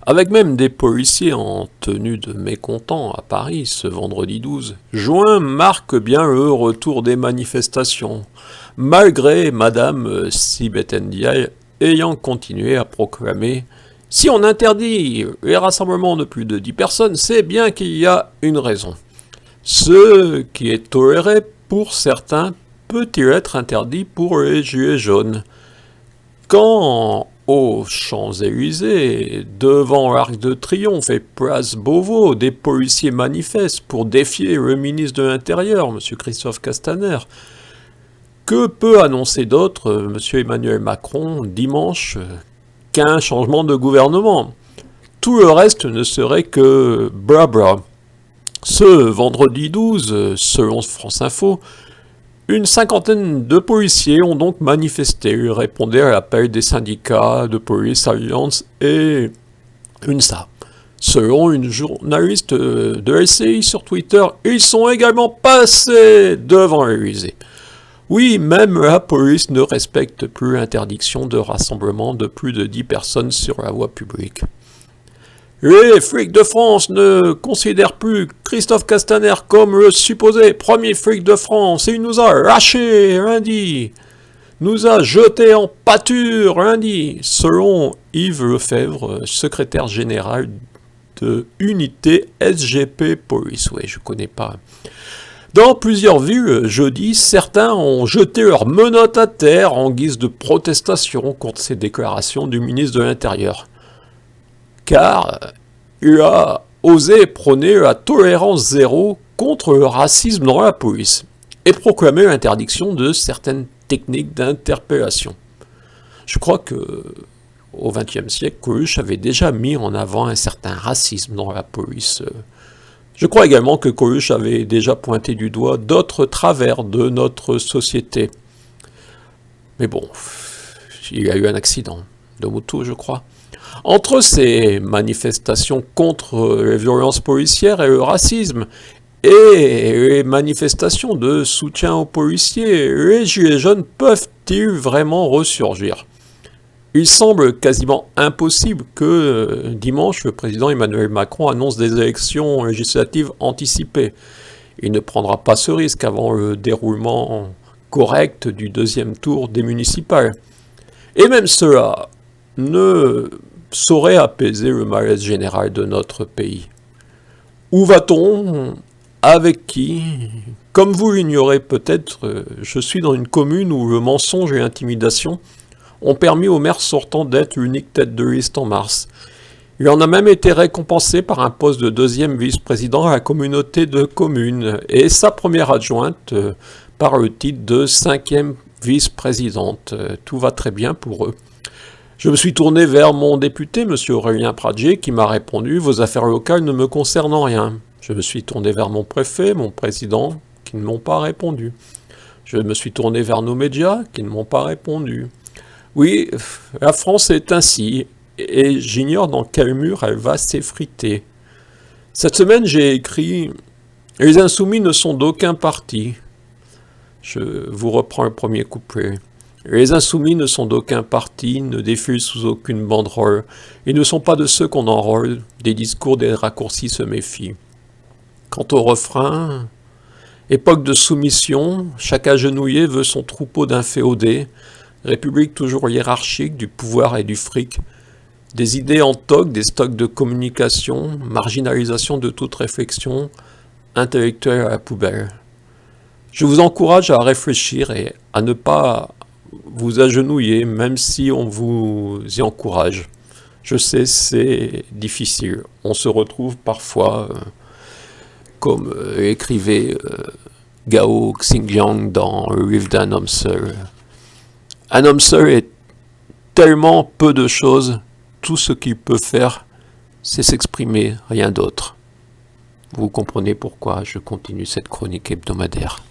avec même des policiers en tenue de mécontents à Paris ce vendredi 12 juin, marque bien le retour des manifestations, malgré Madame Sibeth Ndiaye ayant continué à proclamer « Si on interdit les rassemblements de plus de 10 personnes, c'est bien qu'il y a une raison. Ce qui est toléré pour certains peut-il être interdit pour les gilets jaunes ?» Quand aux Champs-Élysées, devant l'Arc de Triomphe et place Beauvau, des policiers manifestent pour défier le ministre de l'Intérieur, M. Christophe Castaner, que peut annoncer d'autre M. Emmanuel Macron dimanche qu'un changement de gouvernement? Tout le reste ne serait que blabla. Ce vendredi 12, selon France Info, une cinquantaine de policiers ont donc manifesté, répondaient à l'appel des syndicats de Police Alliance et UNSA. Selon une journaliste de LCI sur Twitter, ils sont également passés devant l'Élysée. Oui, même la police ne respecte plus l'interdiction de rassemblement de plus de 10 personnes sur la voie publique. Les flics de France ne considèrent plus Christophe Castaner comme le supposé premier flic de France. Il nous a lâchés lundi, nous a jetés en pâture lundi, selon Yves Lefebvre, secrétaire général de Unité SGP Police. Oui, je connais pas. Dans plusieurs villes, jeudi, certains ont jeté leurs menottes à terre en guise de protestation contre ces déclarations du ministre de l'Intérieur. Car il a osé prôner la tolérance zéro contre le racisme dans la police et proclamer l'interdiction de certaines techniques d'interpellation. Je crois que au XXe siècle, Coluche avait déjà mis en avant un certain racisme dans la police. Je crois également que Coluche avait déjà pointé du doigt d'autres travers de notre société. Mais bon, il y a eu un accident de moto, je crois. Entre ces manifestations contre les violences policières et le racisme et les manifestations de soutien aux policiers, les gilets jaunes peuvent-ils vraiment ressurgir? Il semble quasiment impossible que dimanche, le président Emmanuel Macron annonce des élections législatives anticipées. Il ne prendra pas ce risque avant le déroulement correct du deuxième tour des municipales. Et même cela ne saurait apaiser le malaise général de notre pays. Où va-t-on? Avec qui? Comme vous l'ignorez peut-être, je suis dans une commune où le mensonge et l'intimidation ont permis au maire sortant d'être l'unique tête de liste en mars. Il en a même été récompensé par un poste de deuxième vice-président à la communauté de communes et sa première adjointe par le titre de cinquième vice-présidente. Tout va très bien pour eux. Je me suis tourné vers mon député, M. Aurélien Pradier, qui m'a répondu « Vos affaires locales ne me concernent en rien ». Je me suis tourné vers mon préfet, mon président, qui ne m'ont pas répondu. Je me suis tourné vers nos médias, qui ne m'ont pas répondu. Oui, la France est ainsi, et j'ignore dans quel mur elle va s'effriter. Cette semaine, j'ai écrit « Les Insoumis ne sont d'aucun parti ». Je vous reprends le premier couplet. Les Insoumis ne sont d'aucun parti, ne défilent sous aucune banderole, et ne sont pas de ceux qu'on enrôle, des discours des raccourcis se méfient. Quant au refrain, époque de soumission, chaque agenouillé veut son troupeau d'inféodés, république toujours hiérarchique du pouvoir et du fric, des idées en toc, des stocks de communication, marginalisation de toute réflexion, intellectuelle à la poubelle. Je vous encourage à réfléchir et à ne pas vous agenouiller, même si on vous y encourage. Je sais, c'est difficile. On se retrouve parfois, comme écrivait Gao Xinjiang dans le livre d'un homme seul. Un homme seul est tellement peu de choses, tout ce qu'il peut faire, c'est s'exprimer, rien d'autre. Vous comprenez pourquoi je continue cette chronique hebdomadaire.